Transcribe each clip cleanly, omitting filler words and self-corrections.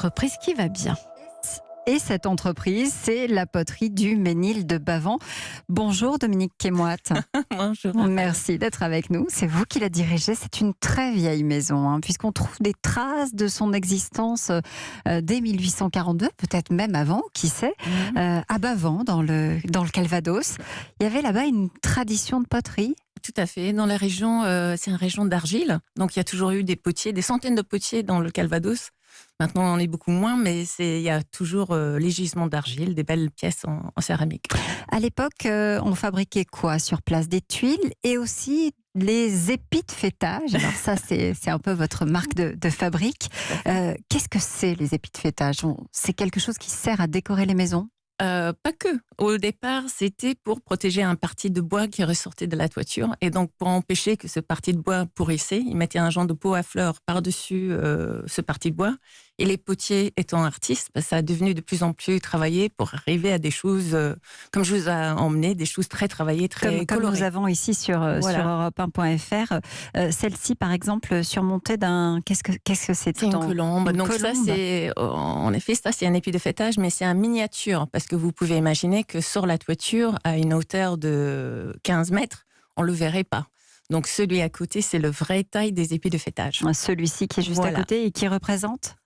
Reprise qui va bien. Et cette entreprise, c'est la poterie du Ménil de Bavent. Bonjour Dominique Quémoite. Bonjour. Merci d'être avec nous. C'est vous qui la dirigez. C'est une très vieille maison, puisqu'on trouve des traces de son existence dès 1842, peut-être même avant, qui sait, à Bavent, dans le Calvados. Il y avait là-bas une tradition de poterie. Tout à fait. Dans la région, c'est une région d'argile. Donc, il y a toujours eu des potiers, des centaines de potiers dans le Calvados. Maintenant, on en est beaucoup moins, mais il y a toujours les gisements d'argile, des belles pièces en céramique. À l'époque, on fabriquait quoi sur place? Des tuiles et aussi les épis de fêtage. Alors ça, c'est un peu votre marque de fabrique. Qu'est-ce que c'est, les épis de fêtage? C'est quelque chose qui sert à décorer les maisons? Pas que. Au départ, c'était pour protéger un parti de bois qui ressortait de la toiture. Et donc, pour empêcher que ce parti de bois pourrissait, ils mettaient un genre de pot à fleurs par-dessus ce parti de bois. Et les potiers étant artistes, ça a devenu de plus en plus travaillé pour arriver à des choses, comme je vous ai emmené, des choses très travaillées, très comme colorées. nous avons ici sur Europe1.fr. Celle-ci, par exemple, surmontée d'un... Qu'est-ce que c'est? C'est une colombe. Une Donc colombe. ça, c'est, en effet, ça c'est un épi de fêtage, mais c'est un miniature, parce que vous pouvez imaginer que sur la toiture, à une hauteur de 15 mètres, on le verrait pas. Donc celui à côté, c'est le vrai taille des épis de fêtage. Celui-ci qui est juste à côté et qui représente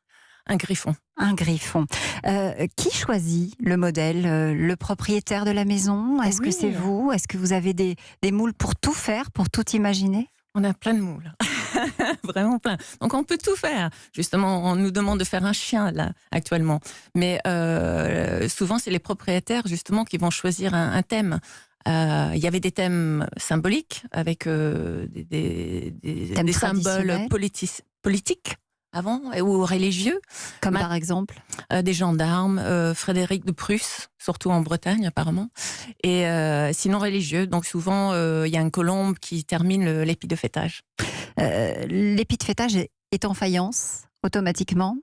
un griffon. Un griffon. Qui choisit le modèle? Le propriétaire de la maison? Est-ce que c'est vous? Est-ce que vous avez des moules pour tout faire, pour tout imaginer? On a plein de moules, vraiment plein. Donc on peut tout faire. Justement, on nous demande de faire un chien là actuellement, mais souvent c'est les propriétaires justement qui vont choisir un thème. Il y avait des thèmes symboliques avec des symboles politiques avant, ou religieux. Comme par exemple des gendarmes, Frédéric de Prusse, surtout en Bretagne apparemment, et sinon religieux. Donc souvent, il y a une colombe qui termine l'épi de fêtage. L'épi de fêtage est en faïence, automatiquement?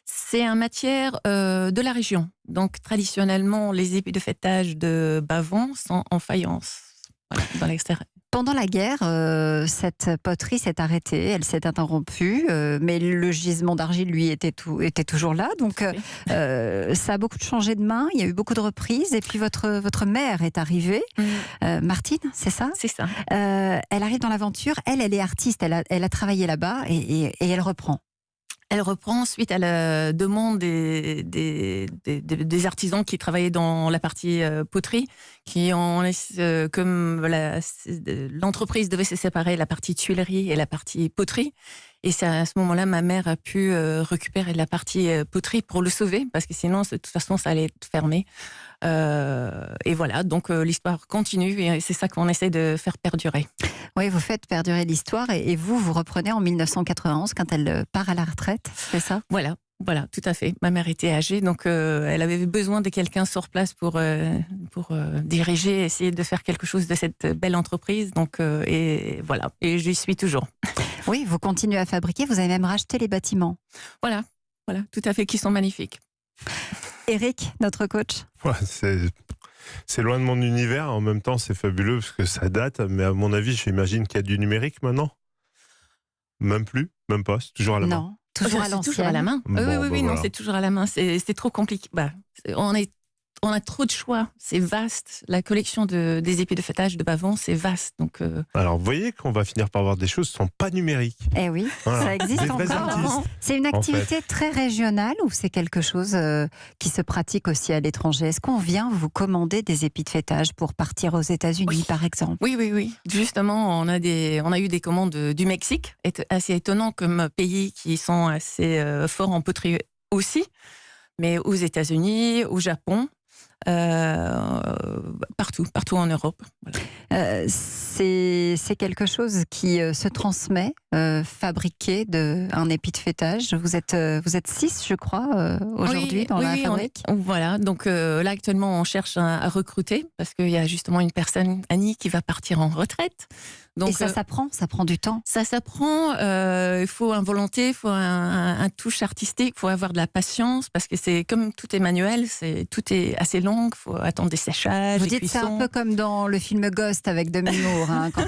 C'est en matière de la région. Donc traditionnellement, les épis de fêtage de Bavent sont en faïence, voilà, dans l'extérieur. Pendant la guerre, cette poterie s'est arrêtée, elle s'est interrompue, mais le gisement d'argile, lui, était toujours là. Donc, ça a beaucoup changé de main, il y a eu beaucoup de reprises. Et puis, votre mère est arrivée, Martine, c'est ça? C'est ça. Elle arrive dans l'aventure, elle est artiste, elle a travaillé là-bas et elle reprend. Elle reprend suite à la demande des artisans qui travaillaient dans la partie poterie, qui ont, comme l'entreprise devait se séparer, la partie tuilerie et la partie poterie. Et c'est à ce moment-là, ma mère a pu récupérer la partie poterie pour le sauver, parce que sinon, de toute façon, ça allait être fermé. Et voilà, donc l'histoire continue et c'est ça qu'on essaie de faire perdurer. Oui, vous faites perdurer l'histoire et vous reprenez en 1991 quand elle part à la retraite, c'est ça? Voilà, tout à fait. Ma mère était âgée, donc elle avait besoin de quelqu'un sur place pour diriger, essayer de faire quelque chose de cette belle entreprise. Donc, et voilà, et j'y suis toujours. Oui, vous continuez à fabriquer, vous avez même racheté les bâtiments. Voilà, tout à fait, qui sont magnifiques. Eric, notre coach. Ouais, c'est loin de mon univers, en même temps c'est fabuleux parce que ça date, mais à mon avis j'imagine qu'il y a du numérique maintenant. Même plus, même pas, c'est toujours à la main. Non, toujours à l'ancienne. Toujours à la main. Bon, oui, non, voilà. c'est toujours à la main, c'est trop compliqué. On a trop de choix, c'est vaste. La collection des épis de fêtage de Bavent, c'est vaste. Donc, Alors vous voyez qu'on va finir par avoir des choses qui ne sont pas numériques. Eh oui, Voilà. ça existe Des vrais encore. artistes, C'est une activité très régionale ou c'est quelque chose qui se pratique aussi à l'étranger? Est-ce qu'on vient vous commander des épis de fêtage pour partir aux États-Unis, par exemple? Oui. Justement, on a eu des commandes du Mexique, assez étonnant comme pays qui sont assez forts en poterie aussi, mais aux États-Unis, au Japon. Partout en Europe. Voilà. C'est quelque chose qui se transmet, fabriqué un épi de fêtage. Vous êtes 6, je crois, aujourd'hui dans la fabrique. Voilà, donc là actuellement on cherche à recruter parce qu'il y a justement une personne, Annie, qui va partir en retraite. Donc, et ça s'apprend du temps. Ça s'apprend, il faut une volonté, il faut un touche artistique, il faut avoir de la patience parce que c'est comme tout est manuel, tout est assez long longue, il faut attendre des séchages, Vous des dites c'est un cuissons. peu comme dans le film Ghost avec Demi Moore, hein, quand,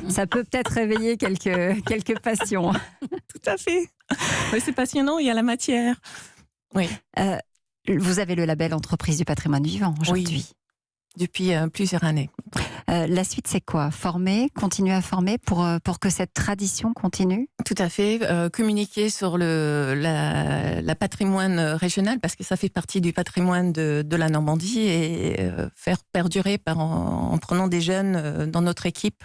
ça peut peut-être réveiller quelques passions. Tout à fait. Ouais, c'est passionnant, il y a la matière. Oui, Vous avez le label Entreprise du patrimoine vivant aujourd'hui. depuis plusieurs années. La suite, c'est quoi? Former, continuer à former pour que cette tradition continue? Tout à fait. Communiquer sur la patrimoine régional, parce que ça fait partie du patrimoine de la Normandie, et faire perdurer en prenant des jeunes dans notre équipe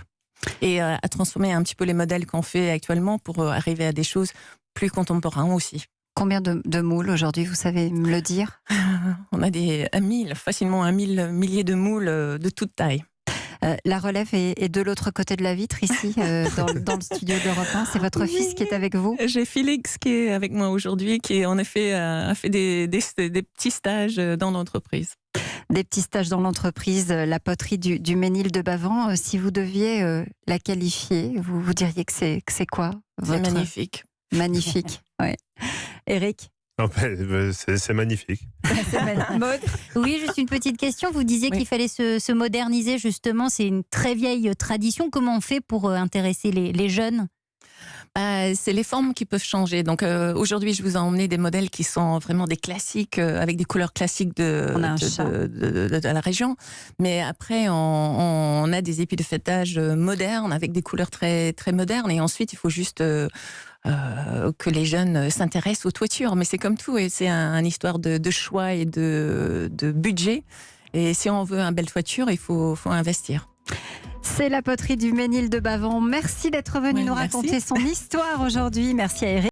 et à transformer un petit peu les modèles qu'on fait actuellement pour arriver à des choses plus contemporaines aussi. Combien de moules aujourd'hui, vous savez me le dire? On a facilement 1000 milliers de moules de toute taille. La relève est de l'autre côté de la vitre, ici, dans le studio d'Europe 1. C'est votre fils qui est avec vous? J'ai Félix qui est avec moi aujourd'hui, qui en effet a fait des petits stages dans l'entreprise. Des petits stages dans l'entreprise, la poterie du Ménil de Bavent. Si vous deviez la qualifier, vous diriez que c'est quoi? C'est magnifique. Magnifique, ouais. Éric? C'est magnifique. Maud? Oui, juste une petite question. Vous disiez qu'il fallait se moderniser, justement. C'est une très vieille tradition. Comment on fait pour intéresser les jeunes? C'est les formes qui peuvent changer. Donc aujourd'hui, je vous ai emmené des modèles qui sont vraiment des classiques, avec des couleurs classiques de la région. Mais après, on a des épis de fêtage modernes, avec des couleurs très, très modernes. Et ensuite, il faut juste que les jeunes s'intéressent aux toitures. Mais c'est comme tout, et c'est une histoire de choix et de budget. Et si on veut une belle toiture, il faut investir. C'est la poterie du Ménil de Bavent. Merci d'être venu nous raconter son histoire aujourd'hui. Merci à Éric.